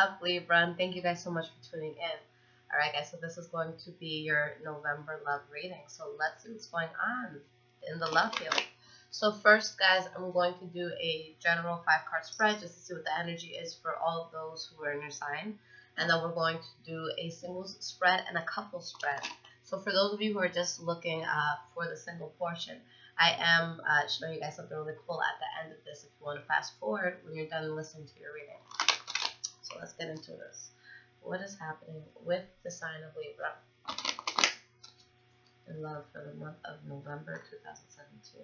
up, Libra? And thank you guys so much for tuning in. Alright, guys, so this is going to be your November love reading. So let's see what's going on in the love field. So first, guys, I'm going to do a general 5-card spread just to see what the energy is for all of those who are in your sign. And then we're going to do a singles spread and a couple spread. So for those of you who are just looking for the single portion, I am showing you guys something really cool at the end of this if you want to fast forward when you're done listening to your reading. So let's get into this. What is happening with the sign of Libra in love for the month of November 2017?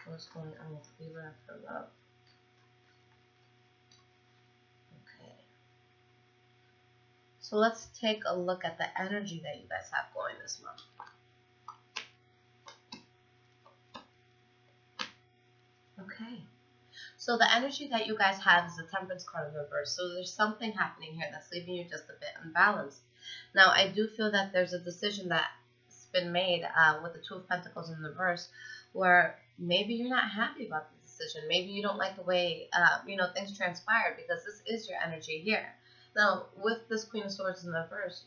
What's going on with Libra for love? Okay. So let's take a look at the energy that you guys have going this month. Okay. So the energy that you guys have is the Temperance card in reverse. So there's something happening here that's leaving you just a bit unbalanced. Now, I do feel that there's a decision that's been made with the Two of Pentacles in reverse where maybe you're not happy about the decision. Maybe you don't like the way, things transpired because this is your energy here. Now, with this Queen of Swords in reverse,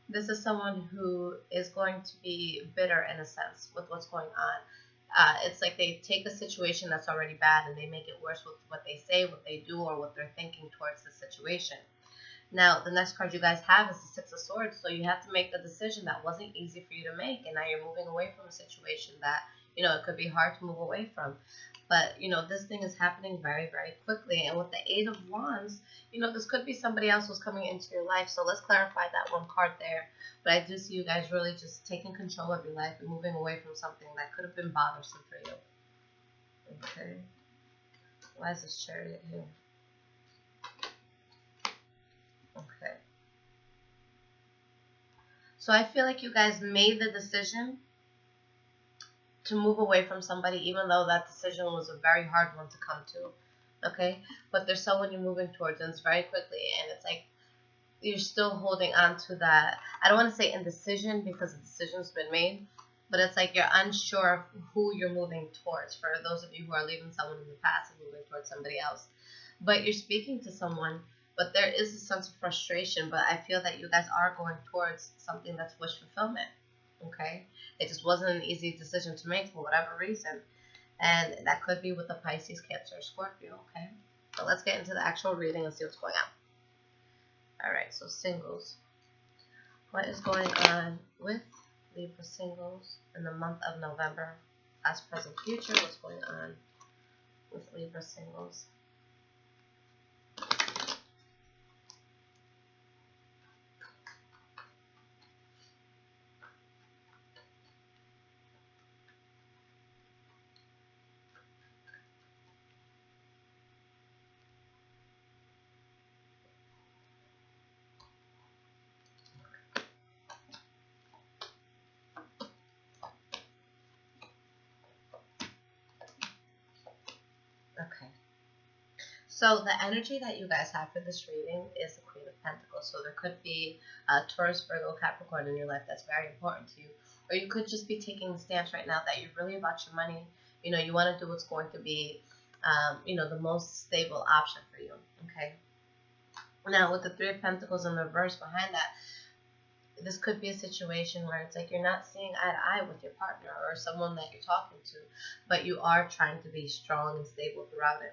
this is someone who is going to be bitter in a sense with what's going on. It's like they take a situation that's already bad and they make it worse with what they say, what they do, or what they're thinking towards the situation. Now, the next card you guys have is the Six of Swords, so you have to make a decision that wasn't easy for you to make, and now you're moving away from a situation that, it could be hard to move away from. But, this thing is happening very, very quickly, and with the Eight of Wands, this could be somebody else who's coming into your life, so let's clarify that one card there. But I do see you guys really just taking control of your life and moving away from something that could have been bothersome for you. Okay. Why is this Chariot here? Okay. So I feel like you guys made the decision to move away from somebody, even though that decision was a very hard one to come to. Okay? But there's someone you're moving towards, and it's very quickly, and it's like you're still holding on to that. I don't want to say indecision because the decision's been made, but it's like you're unsure of who you're moving towards. For those of you who are leaving someone in the past and moving towards somebody else, but you're speaking to someone, but there is a sense of frustration. But I feel that you guys are going towards something that's wish fulfillment. Okay, it just wasn't an easy decision to make for whatever reason, and that could be with the Pisces, Cancer, or Scorpio. Okay, so let's get into the actual reading and see what's going on. Alright, so singles. What is going on with Libra singles in the month of November? Past, present, future. What's going on with Libra singles? Okay. So the energy that you guys have for this reading is the Queen of Pentacles. So there could be a Taurus, Virgo, Capricorn in your life that's very important to you. Or you could just be taking the stance right now that you're really about your money. You want to do what's going to be, the most stable option for you. Okay. Now with the Three of Pentacles in reverse behind that, this could be a situation where it's like you're not seeing eye to eye with your partner or someone that you're talking to, but you are trying to be strong and stable throughout it.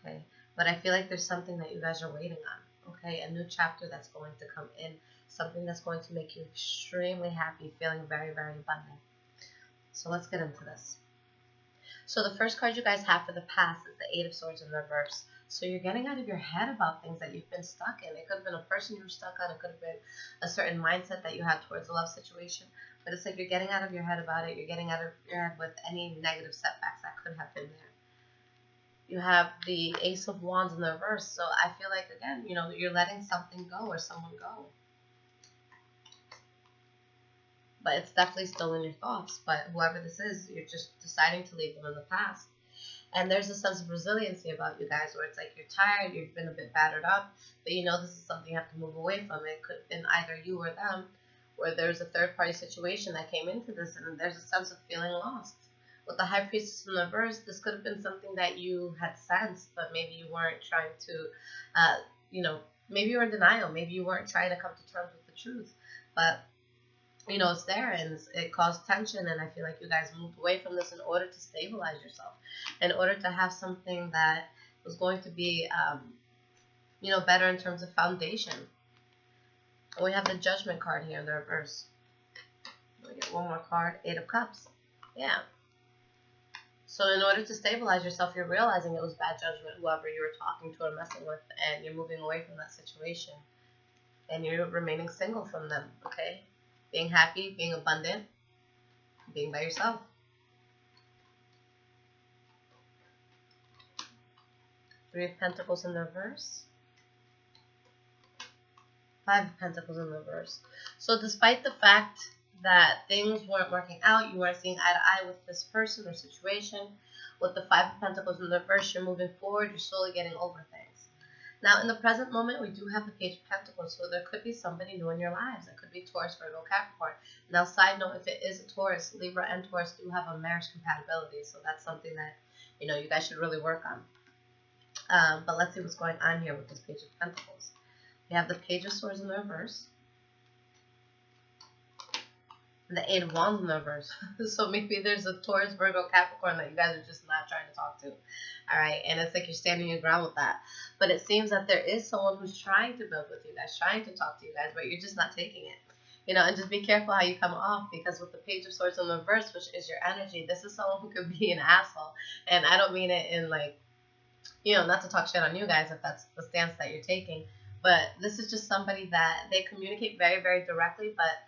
Okay, but I feel like there's something that you guys are waiting on. Okay, a new chapter that's going to come in, something that's going to make you extremely happy, feeling very, very abundant. So let's get into this. So the first card you guys have for the past is the Eight of Swords in reverse. So you're getting out of your head about things that you've been stuck in. It could have been a person you were stuck on. It could have been a certain mindset that you had towards a love situation. But it's like you're getting out of your head about it. You're getting out of your head with any negative setbacks that could have been there. You have the Ace of Wands in the reverse. So I feel like, again, you're letting something go or someone go. But it's definitely still in your thoughts. But whoever this is, you're just deciding to leave them in the past. And there's a sense of resiliency about you guys where it's like you're tired, you've been a bit battered up, but this is something you have to move away from. It could have been either you or them, where there's a third-party situation that came into this, and there's a sense of feeling lost. With the High Priestess in reverse, this could have been something that you had sensed, but maybe you weren't trying to, you know, maybe you were in denial. Maybe you weren't trying to come to terms with the truth. But, you know, it's there, and it caused tension, and I feel like you guys moved away from this in order to stabilize yourself, in order to have something that was going to be, you know, better in terms of foundation. And we have the Judgment card here in the reverse. We get one more card, Eight of Cups. Yeah. So in order to stabilize yourself, you're realizing it was bad judgment, whoever you were talking to or messing with, and you're moving away from that situation. And you're remaining single from them, okay? Being happy, being abundant, being by yourself. Three of Pentacles in the reverse. Five of Pentacles in the reverse. So despite the fact that things weren't working out, you weren't seeing eye to eye with this person or situation, with the Five of Pentacles in the reverse, you're moving forward, you're slowly getting over things. Now, in the present moment, we do have the Page of Pentacles, so there could be somebody new in your lives. It could be Taurus, Virgo, Capricorn. Now, side note, if it is a Taurus, Libra and Taurus do have a marriage compatibility, so that's something that, you know, you guys should really work on. But let's see what's going on here with this Page of Pentacles. We have the Page of Swords in the reverse. The Eight of Wands in the reverse. So maybe there's a Taurus, Virgo, Capricorn that you guys are just not trying to talk to. Alright, and it's like you're standing your ground with that. But it seems that there is someone who's trying to build with you guys, trying to talk to you guys, but you're just not taking it. You know, and just be careful how you come off, because with the Page of Swords in the reverse, which is your energy, this is someone who could be an asshole. And I don't mean it in like, you know, not to talk shit on you guys if that's the stance that you're taking. But this is just somebody that they communicate very, very directly, but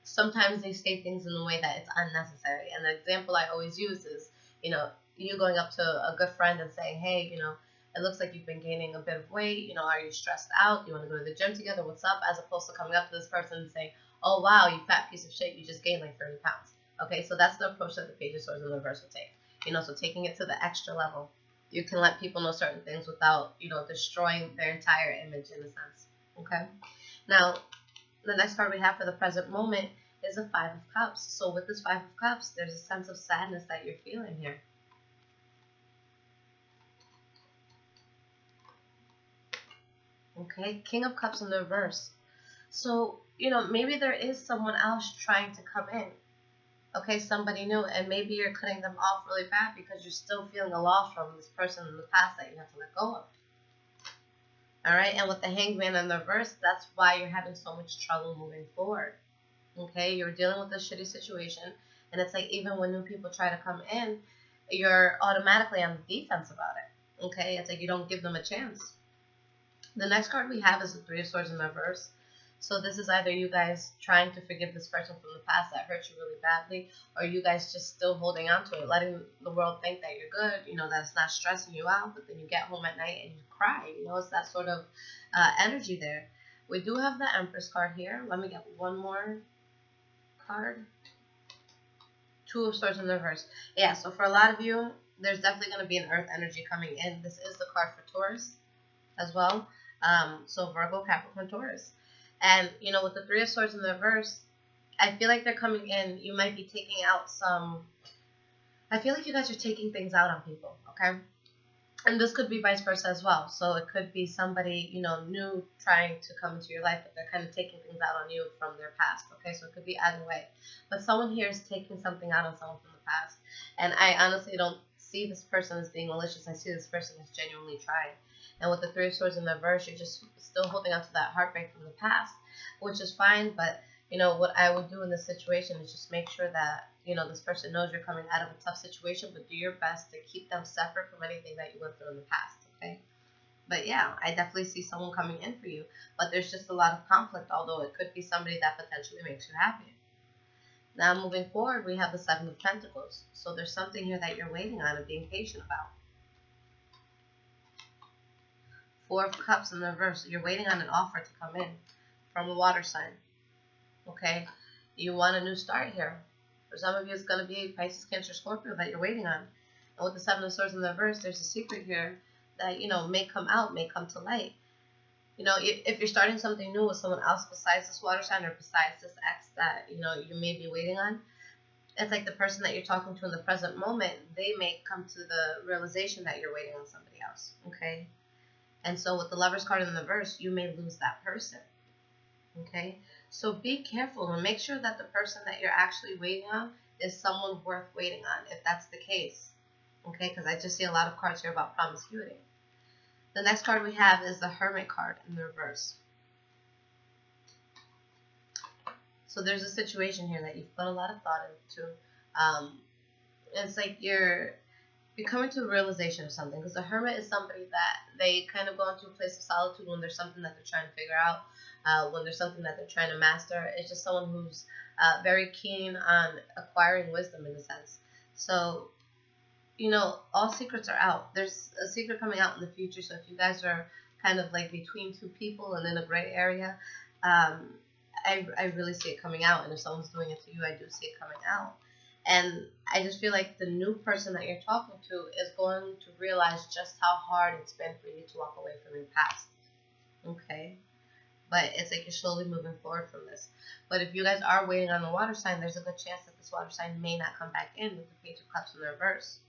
sometimes they say things in a way that it's unnecessary. And the example I always use is, you know, you going up to a good friend and saying, hey, you know, it looks like you've been gaining a bit of weight. You know, are you stressed out? Do you want to go to the gym together? What's up? As opposed to coming up to this person and saying, oh, wow, you fat piece of shit. You just gained like 30 pounds. Okay, so that's the approach that the Page of Swords in the reverse will take. You know, so taking it to the extra level. You can let people know certain things without, you know, destroying their entire image in a sense. Okay? Now, the next card we have for the present moment is a Five of Cups. So with this Five of Cups, there's a sense of sadness that you're feeling here. Okay, King of Cups in the reverse. So, you know, maybe there is someone else trying to come in. Okay, somebody new, and maybe you're cutting them off really bad because you're still feeling a loss from this person in the past that you have to let go of. Alright, and with the Hangman in the reverse, that's why you're having so much trouble moving forward. Okay, you're dealing with a shitty situation, and it's like even when new people try to come in, you're automatically on the defense about it. Okay, it's like you don't give them a chance. The next card we have is the Three of Swords in reverse. So this is either you guys trying to forgive this person from the past that hurt you really badly, or you guys just still holding on to it, letting the world think that you're good, you know, that it's not stressing you out, but then you get home at night and you cry. You know, it's that sort of energy there. We do have the Empress card here. Let me get one more card. Two of Swords in reverse. Yeah, so for a lot of you, there's definitely going to be an Earth energy coming in. This is the card for Taurus as well. So Virgo, Capricorn, Taurus. And, you know, with the Three of Swords in the reverse, I feel like they're coming in. You might be taking out some... I feel like you guys are taking things out on people, okay? And this could be vice versa as well. So it could be somebody, you know, new trying to come into your life, but they're kind of taking things out on you from their past, okay? So it could be either way. But someone here is taking something out on someone from the past. And I honestly don't see this person as being malicious. I see this person as genuinely trying. And with the Three of Swords in the reverse, you're just still holding on to that heartbreak from the past, which is fine. But, you know, what I would do in this situation is just make sure that, you know, this person knows you're coming out of a tough situation, but do your best to keep them separate from anything that you went through in the past, okay? But, yeah, I definitely see someone coming in for you. But there's just a lot of conflict, although it could be somebody that potentially makes you happy. Now, moving forward, we have the Seven of Pentacles. So there's something here that you're waiting on and being patient about. Four of Cups in the reverse. You're waiting on an offer to come in from a water sign. Okay? You want a new start here. For some of you, it's going to be Pisces, Cancer, Scorpio that you're waiting on. And with the Seven of Swords in the reverse, there's a secret here that, you know, may come out, may come to light. You know, if you're starting something new with someone else besides this water sign or besides this ex that, you know, you may be waiting on, it's like the person that you're talking to in the present moment, they may come to the realization that you're waiting on somebody else, okay? And so with the Lovers card in the reverse, you may lose that person, okay? So be careful and make sure that the person that you're actually waiting on is someone worth waiting on, if that's the case, okay? Because I just see a lot of cards here about promiscuity. The next card we have is the Hermit card in the reverse. So there's a situation here that you've put a lot of thought into. It's like you're coming to a realization of something, because the Hermit is somebody that they kind of go into a place of solitude when there's something that they're trying to figure out, when there's something that they're trying to master. It's just someone who's very keen on acquiring wisdom in a sense. So, you know, all secrets are out. There's a secret coming out in the future. So if you guys are kind of like between two people and in a gray area, I really see it coming out. And if someone's doing it to you, I do see it coming out. And I just feel like the new person that you're talking to is going to realize just how hard it's been for you to walk away from your past. Okay? But it's like you're slowly moving forward from this. But if you guys are waiting on the water sign, there's a good chance that this water sign may not come back in with the Page of Cups in the reverse.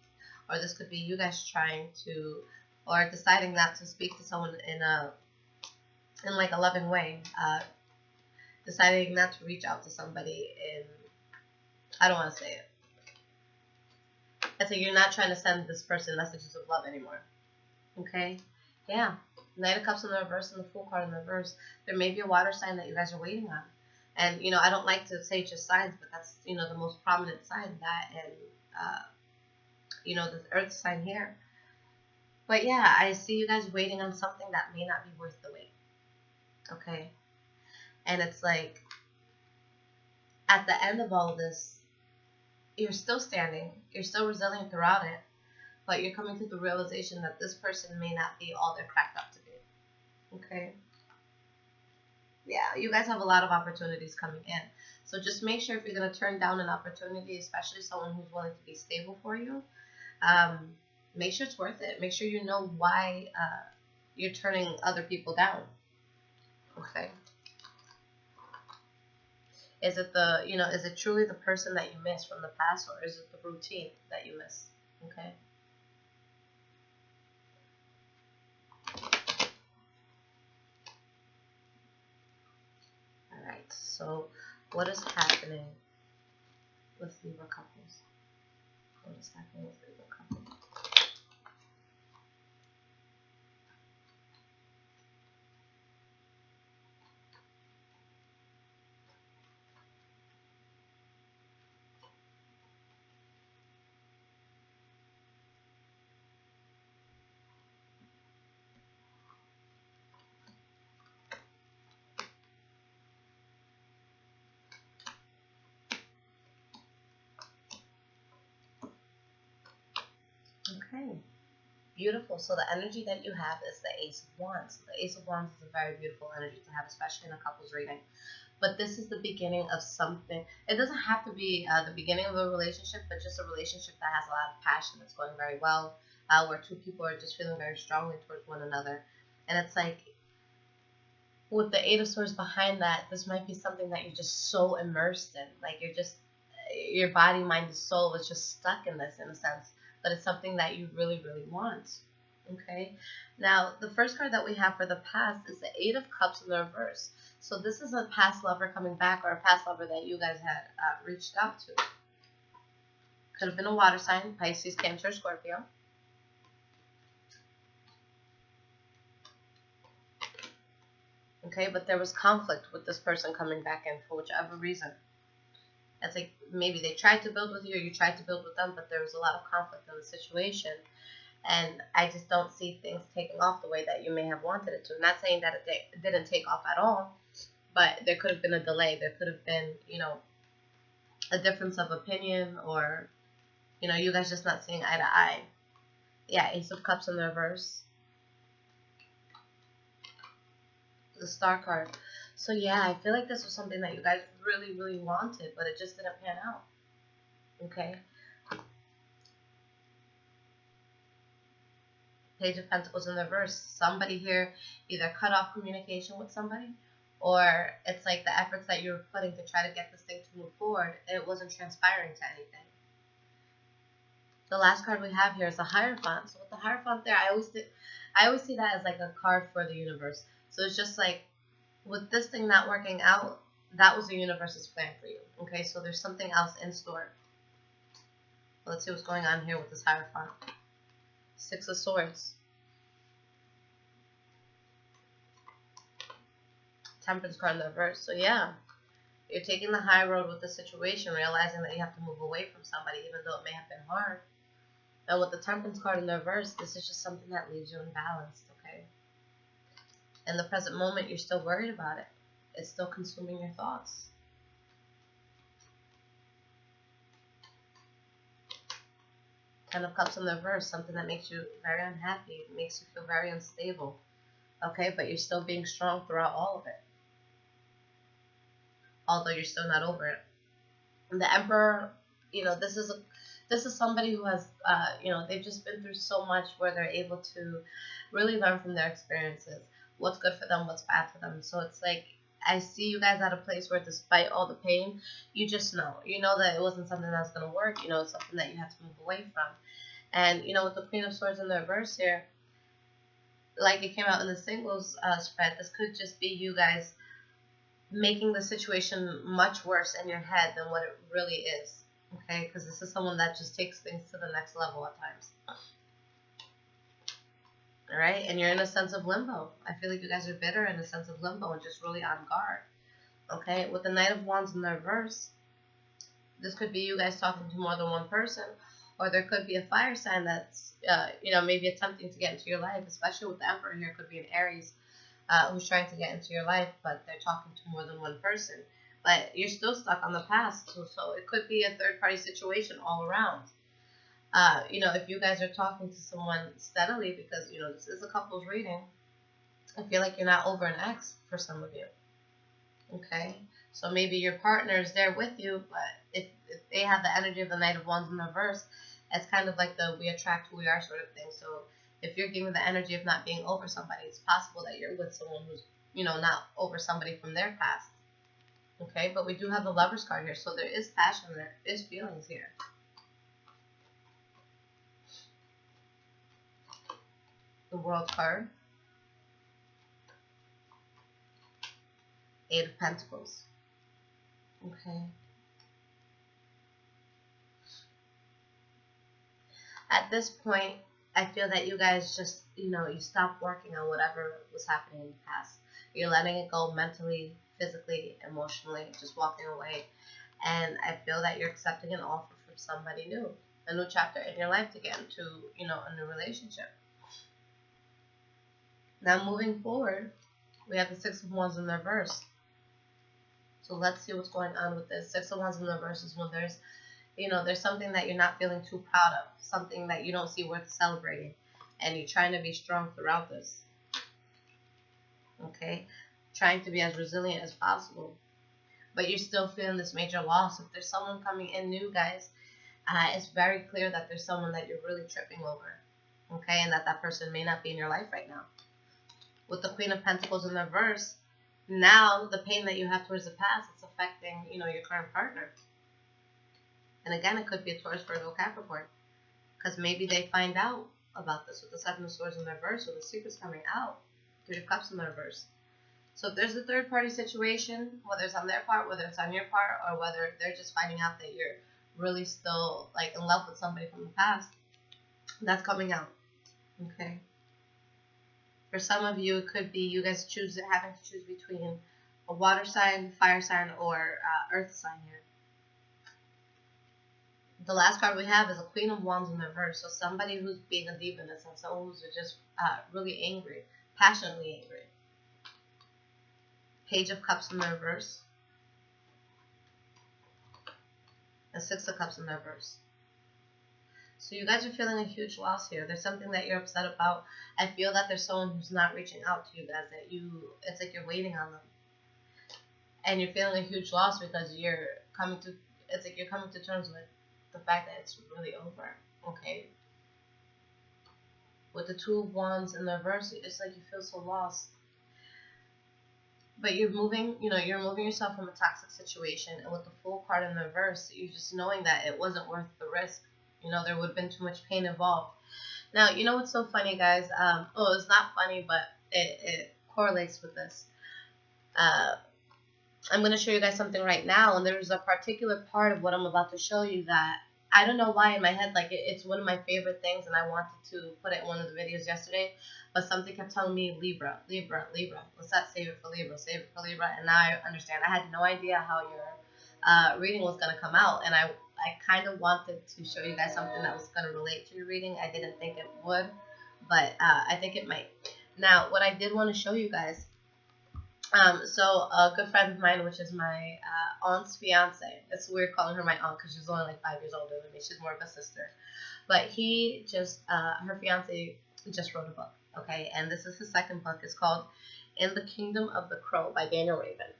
Or this could be you guys trying to, or deciding not to speak to someone in like a loving way. Deciding not to reach out to somebody in, I don't want to say it. It's like you're not trying to send this person messages of love anymore. Okay? Yeah. Knight of Cups in the reverse and the Fool card in the reverse. There may be a water sign that you guys are waiting on. And, you know, I don't like to say just signs, but that's, you know, the most prominent sign, that and, you know, the earth sign here. But yeah, I see you guys waiting on something that may not be worth the wait. Okay? And it's like, at the end of all of this, you're still standing, you're still resilient throughout it, but you're coming to the realization that this person may not be all they're cracked up to be. Okay? Yeah, you guys have a lot of opportunities coming in. So just make sure if you're going to turn down an opportunity, especially someone who's willing to be stable for you, make sure it's worth it. Make sure you know why you're turning other people down. Okay? Is it the, you know, is it truly the person that you miss from the past, or is it the routine that you miss? Okay? Alright, so what is happening with Libra couples? What is happening with Libra couples? Okay, beautiful. So the energy that you have is the Ace of Wands. The Ace of Wands is a very beautiful energy to have, especially in a couples reading. But this is the beginning of something. It doesn't have to be the beginning of a relationship, but just a relationship that has a lot of passion, that's going very well, where two people are just feeling very strongly towards one another. And it's like, with the Eight of Swords behind that, this might be something that you're just so immersed in. Like, you're just, your body, mind, and soul is just stuck in this, in a sense. But it's something that you really, really want. Okay? Now, the first card that we have for the past is the Eight of Cups in the reverse. So this is a past lover coming back, or a past lover that you guys had reached out to. Could have been a water sign, Pisces, Cancer, Scorpio. Okay, but there was conflict with this person coming back in for whichever reason. It's like maybe they tried to build with you, or you tried to build with them, but there was a lot of conflict in the situation. And I just don't see things taking off the way that you may have wanted it to. I'm not saying that it didn't take off at all, but there could have been a delay. There could have been, you know, a difference of opinion, or, you know, you guys just not seeing eye to eye. Yeah, Ace of Cups in the reverse. The Star card. So yeah, I feel like this was something that you guys really, really wanted, but it just didn't pan out. Okay? Page of Pentacles in the reverse. Somebody here either cut off communication with somebody, or it's like the efforts that you were putting to try to get this thing to move forward, it wasn't transpiring to anything. The last card we have here is the Hierophant. So with the Hierophant there, I always see that as like a card for the universe. So it's just like, with this thing not working out, that was the universe's plan for you. Okay, so there's something else in store. Let's see what's going on here with this Hierophant. Six of Swords. Temperance card in the reverse. So yeah, you're taking the high road with the situation, realizing that you have to move away from somebody, even though it may have been hard. And with the Temperance card in the reverse, this is just something that leaves you imbalanced, okay? In the present moment, you're still worried about it. It's still consuming your thoughts. Ten of Cups in the reverse, something that makes you very unhappy. It makes you feel very unstable, okay? But you're still being strong throughout all of it, although you're still not over it. And the Emperor, you know, this is somebody who has, you know, they've just been through so much where they're able to really learn from their experiences. What's good for them, what's bad for them. So it's like, I see you guys at a place where despite all the pain, you just know. You know that it wasn't something that's going to work. You know, it's something that you have to move away from. And, you know, with the Queen of Swords in the reverse here, like it came out in the singles spread, this could just be you guys making the situation much worse in your head than what it really is. Okay, because this is someone that just takes things to the next level at times. Alright, and you're in a sense of limbo. I feel like you guys are bitter in a sense of limbo and just really on guard. Okay, with the Knight of Wands in the reverse, this could be you guys talking to more than one person, or there could be a fire sign that's, you know, maybe attempting to get into your life, especially with the Emperor here. Could be an Aries who's trying to get into your life, but they're talking to more than one person. But you're still stuck on the past, so it could be a third-party situation all around. You know, if you guys are talking to someone steadily, because, you know, this is a couple's reading, I feel like you're not over an ex for some of you. Okay? So maybe your partner is there with you, but if they have the energy of the Knight of Wands in reverse, it's kind of like the we attract who we are sort of thing. So if you're giving the energy of not being over somebody, it's possible that you're with someone who's, you know, not over somebody from their past. Okay? But we do have the Lovers card here, so there is passion, there is feelings here. The World card. Eight of Pentacles. Okay. At this point, I feel that you guys just, you know, you stop working on whatever was happening in the past. You're letting it go mentally, physically, emotionally, just walking away. And I feel that you're accepting an offer from somebody new. A new chapter in your life to get into, you know, a new relationship. Now moving forward, we have the Six of Wands in reverse. So let's see what's going on with this. Six of Wands in reverse is when there's, you know, there's something that you're not feeling too proud of, something that you don't see worth celebrating, and you're trying to be strong throughout this. Okay? Trying to be as resilient as possible. But you're still feeling this major loss. If there's someone coming in new, guys, it's very clear that there's someone that you're really tripping over. Okay? And that person may not be in your life right now. With the Queen of Pentacles in reverse, now the pain that you have towards the past, it's affecting, you know, your current partner. And again, it could be a Taurus, Virgo, Capricorn. Because maybe they find out about this with the Seven of Swords in reverse, or the secret's coming out. Three of Cups in reverse. So if there's a third party situation, whether it's on their part, whether it's on your part, or whether they're just finding out that you're really still like in love with somebody from the past, that's coming out. Okay. For some of you, it could be you guys having to choose between a water sign, fire sign, or earth sign here. The last card we have is a Queen of Wands in reverse. So somebody who's being a diva in a sense, someone who's just really angry, passionately angry. Page of Cups in reverse. And Six of Cups in reverse. So you guys are feeling a huge loss here. There's something that you're upset about. I feel that there's someone who's not reaching out to you guys, that it's like you're waiting on them. And you're feeling a huge loss because it's like you're coming to terms with the fact that it's really over. Okay? With the Two of Wands in the reverse, it's like you feel so lost. but you're moving, you're moving yourself from a toxic situation, and with the Fool card in the reverse, you're just knowing that it wasn't worth the risk. There would have been too much pain involved. Now, you know what's so funny, guys? Oh, it's not funny, but it correlates with this. I'm going to show you guys something right now, and there's a particular part of what I'm about to show you that I don't know why in my head, like, it's one of my favorite things, and I wanted to put it in one of the videos yesterday, but something kept telling me, Libra, Libra, Libra. Let's not save it for Libra, save it for Libra, and now I understand. I had no idea how your reading was going to come out, and I kind of wanted to show you guys something that was going to relate to your reading. I didn't think it would, but I think it might. Now, what I did want to show you guys, so a good friend of mine, which is my aunt's fiance. It's weird calling her my aunt because she's only like 5 years older than me. She's more of a sister. But he just, her fiance just wrote a book, okay? And this is his second book. It's called In the Kingdom of the Crow by Daniel Raven,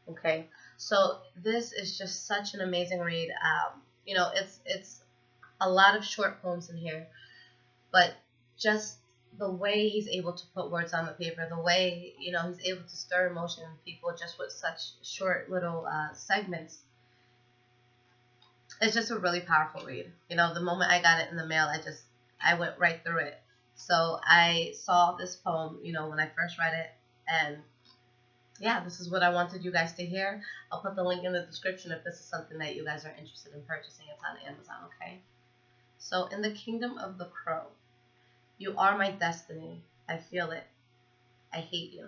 okay? So this is just such an amazing read. It's a lot of short poems in here, but just the way he's able to put words on the paper, the way, he's able to stir emotion in people just with such short little segments. It's just a really powerful read. The moment I got it in the mail, I went right through it. So I saw this poem, when I first read it, and yeah, this is what I wanted you guys to hear. I'll put the link in the description if this is something that you guys are interested in purchasing. It's on Amazon, okay? So, in the Kingdom of the Crow. You are my destiny. I feel it. I hate you.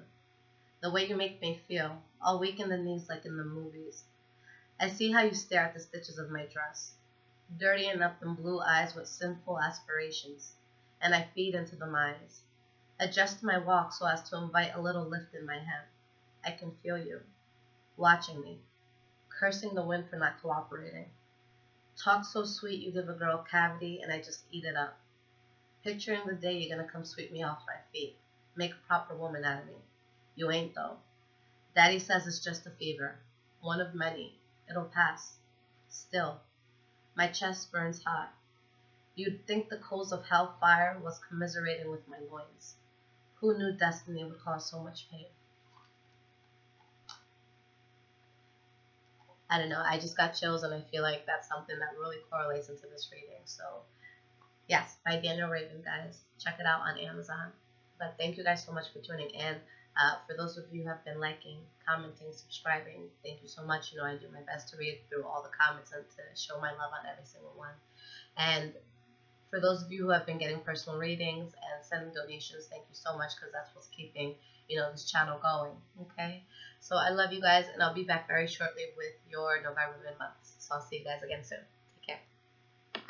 The way you make me feel, all weak in the knees like in the movies. I see how you stare at the stitches of my dress, dirty enough in blue eyes with sinful aspirations, and I feed into them eyes. Adjust my walk so as to invite a little lift in my hem. I can feel you, watching me, cursing the wind for not cooperating. Talk so sweet you give a girl a cavity and I just eat it up. Picturing the day you're gonna come sweep me off my feet, make a proper woman out of me. You ain't though. Daddy says it's just a fever, one of many. It'll pass. Still, my chest burns hot. You'd think the coals of hellfire was commiserating with my loins. Who knew destiny would cause so much pain? I don't know. I just got chills, and I feel like that's something that really correlates into this reading. So, yes, by Daniel Raven, guys. Check it out on Amazon. But thank you guys so much for tuning in. For those of you who have been liking, commenting, subscribing, thank you so much. I do my best to read through all the comments and to show my love on every single one. And for those of you who have been getting personal readings and sending donations, thank you so much, because that's what's keeping, this channel going, okay? So I love you guys, and I'll be back very shortly with your November mid-months. So I'll see you guys again soon. Take care.